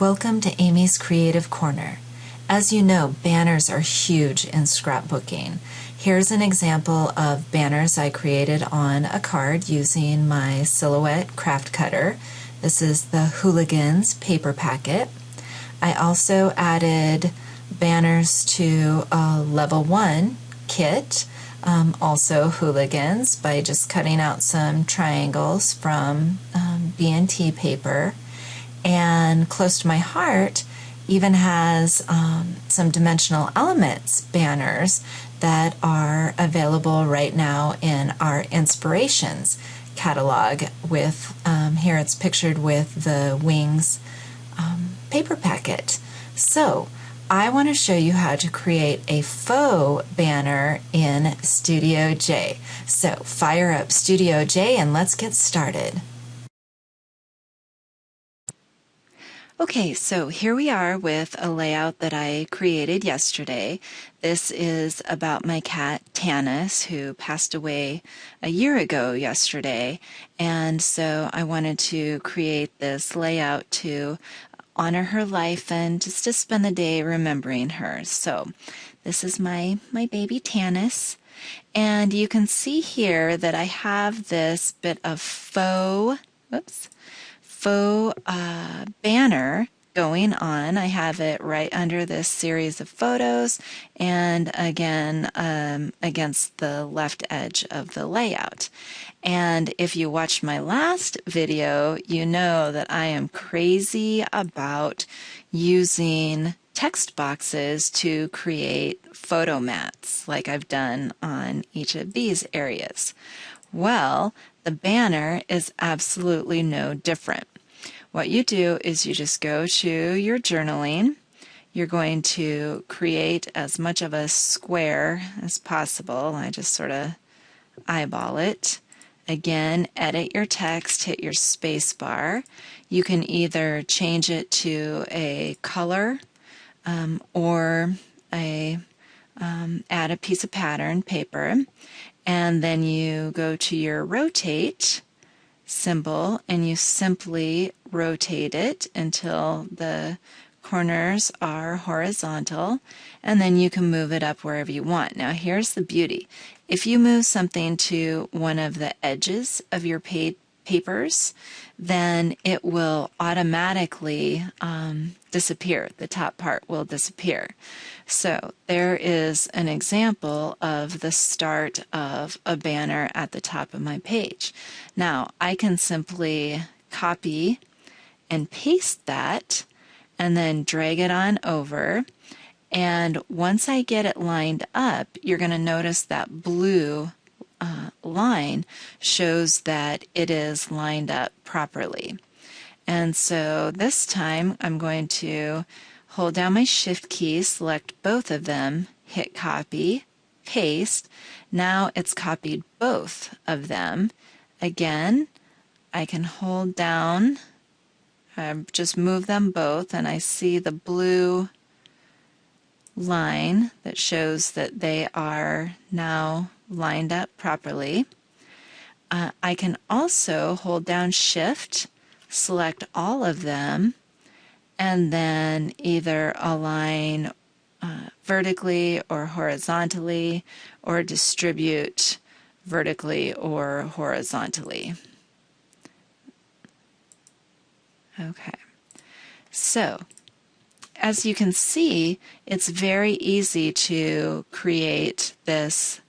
Welcome to Amy's Creative Corner. As you know, banners are huge in scrapbooking. Here's an example of banners I created on a card using my Silhouette craft cutter. This is the Hooligans paper packet. I also added banners to a level 1 kit, also Hooligans, by just cutting out some triangles from B&T paper. And close to my heart even has some dimensional elements banners that are available right now in our inspirations catalog with here it's pictured with the Wings paper packet. So I want to show you how to create a faux banner in Studio J. So fire up Studio J and let's get started. Okay, so here we are with a layout that I created yesterday. This is about my cat Tanis, who passed away a year ago yesterday, and so I wanted to create this layout to honor her life and just to spend the day remembering her. So this is my baby Tanis, and you can see here that I have this bit of faux banner going on. I have it right under this series of photos and again against the left edge of the layout. And if you watched my last video, you know that I am crazy about using text boxes to create photo mats like I've done on each of these areas. Well, the banner is absolutely no different. What you do is you just go to your journaling. You're going to create as much of a square as possible. I just sort of eyeball it. Again, edit your text, hit your space bar. You can either change it to a color or add a piece of pattern paper. And then you go to your rotate symbol and you simply rotate it until the corners are horizontal, and then you can move it up wherever you want. Now here's the beauty. If you move something to one of the edges of your papers, then it will automatically disappear. The top part will disappear. So there is an example of the start of a banner at the top of my page. Now I can simply copy and paste that and then drag it on over, and once I get it lined up, you're going to notice that blue line shows that it is lined up properly. And so this time I'm going to hold down my Shift key, select both of them, hit copy, paste. Now it's copied both of them. Again, I can hold down, just move them both, and I see the blue line that shows that they are now lined up properly. I can also hold down Shift, select all of them, and then either align vertically or horizontally, or distribute vertically or horizontally. Okay, so as you can see, it's very easy to create this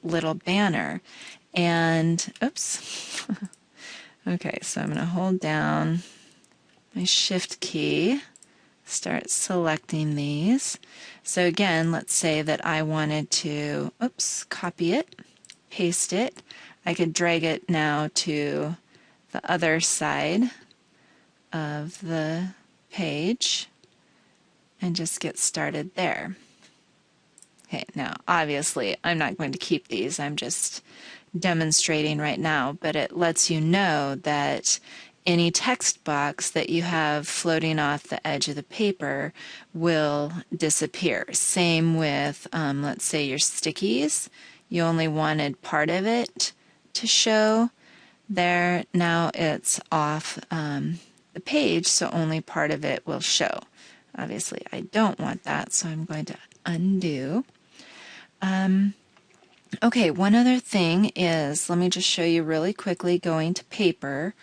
little banner. And, oops, okay, so I'm going to hold down my Shift key, start selecting these. So again, let's say that I wanted to, copy it, paste it. I could drag it now to the other side of the page and just get started there. Okay, now obviously I'm not going to keep these, I'm just demonstrating right now, but it lets you know that any text box that you have floating off the edge of the paper will disappear. Same with, let's say, your stickies. You only wanted part of it to show there. Now it's off the page, so only part of it will show. Obviously, I don't want that, so I'm going to undo. Okay, one other thing is, let me just show you really quickly going to paper,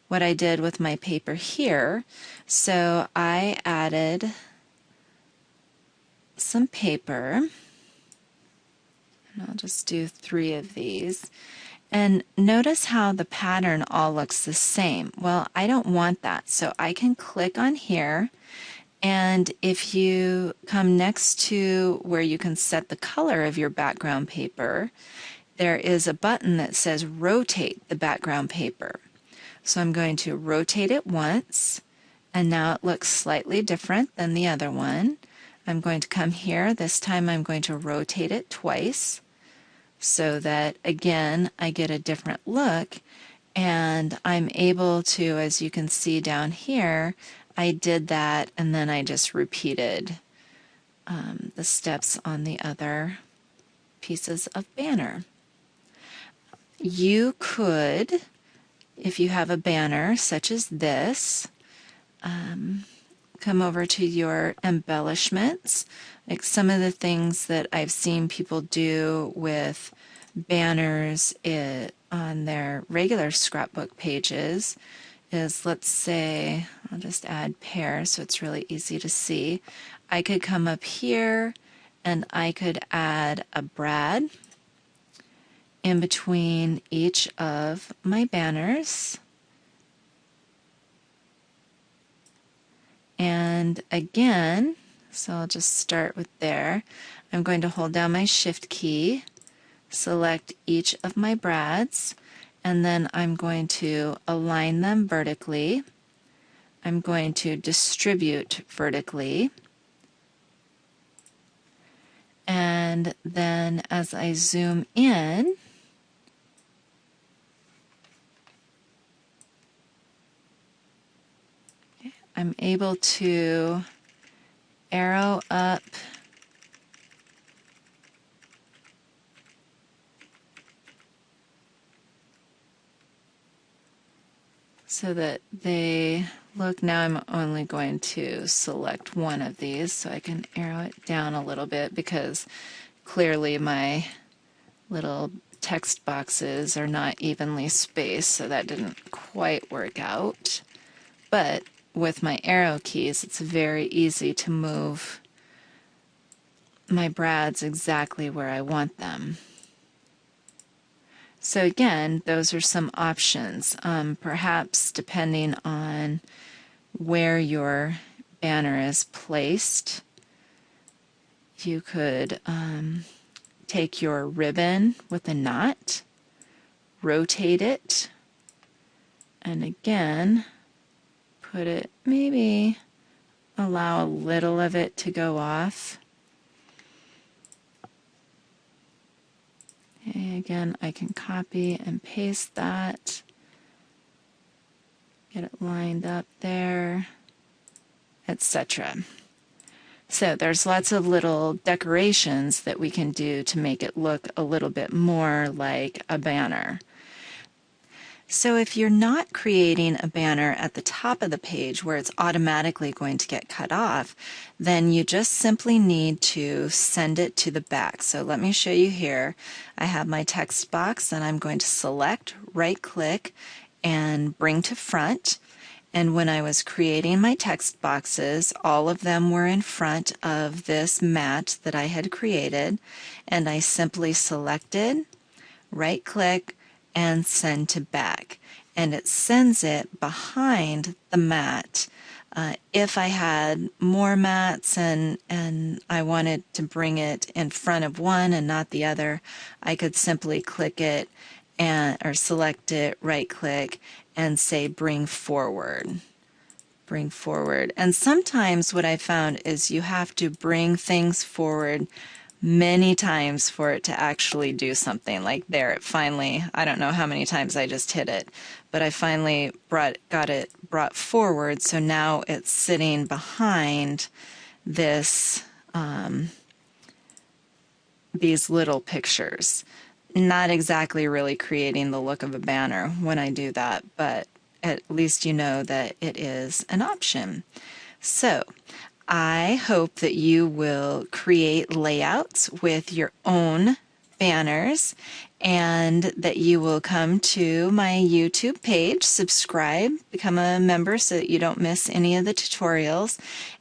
what I did with my paper here. So I added some paper, and I'll just do 3 of these. And notice how the pattern all looks the same. Well, I don't want that, so I can click on here, and if you come next to where you can set the color of your background paper, there is a button that says rotate the background paper. So I'm going to rotate it once, and now it looks slightly different than the other one. I'm going to come here. This time I'm going to rotate it twice so that, again, I get a different look, and I'm able to, as you can see down here, I did that and then I just repeated the steps on the other pieces of banner. You could, if you have a banner such as this, come over to your embellishments. Like some of the things that I've seen people do with banners on their regular scrapbook pages is, let's say, I'll just add pair so it's really easy to see. I could come up here and I could add a brad in between each of my banners. And again, so I'll just start with there. I'm going to hold down my Shift key, select each of my brads, and then I'm going to align them vertically. I'm going to distribute vertically. And then as I zoom in, I'm able to arrow up so that they look. Now I'm only going to select one of these so I can arrow it down a little bit, because clearly my little text boxes are not evenly spaced, so that didn't quite work out. But with my arrow keys, it's very easy to move my brads exactly where I want them. So again, those are some options. Perhaps depending on where your banner is placed, you could take your ribbon with a knot, rotate it, and again, put it, maybe allow a little of it to go off. Okay, again, I can copy and paste that, get it lined up there, etc. So there's lots of little decorations that we can do to make it look a little bit more like a banner. So if you're not creating a banner at the top of the page where it's automatically going to get cut off, then you just simply need to send it to the back. So let me show you here. I have my text box and I'm going to select, right click, and bring to front. And when I was creating my text boxes, all of them were in front of this mat that I had created, and I simply selected, right click, and send to back, and it sends it behind the mat. If I had more mats and I wanted to bring it in front of one and not the other, I could simply click it or select it, right click, and say bring forward. Bring forward. And sometimes what I found is you have to bring things forward many times for it to actually do something. Like there, it finally, I don't know how many times I just hit it, but I finally got it brought forward, so now it's sitting behind this these little pictures. Not exactly really creating the look of a banner when I do that, but at least you know that it is an option. So I hope that you will create layouts with your own banners and that you will come to my YouTube page, subscribe, become a member so that you don't miss any of the tutorials,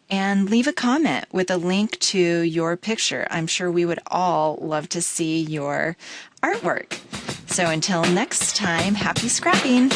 and leave a comment with a link to your picture. I'm sure we would all love to see your artwork. So until next time, happy scrapping!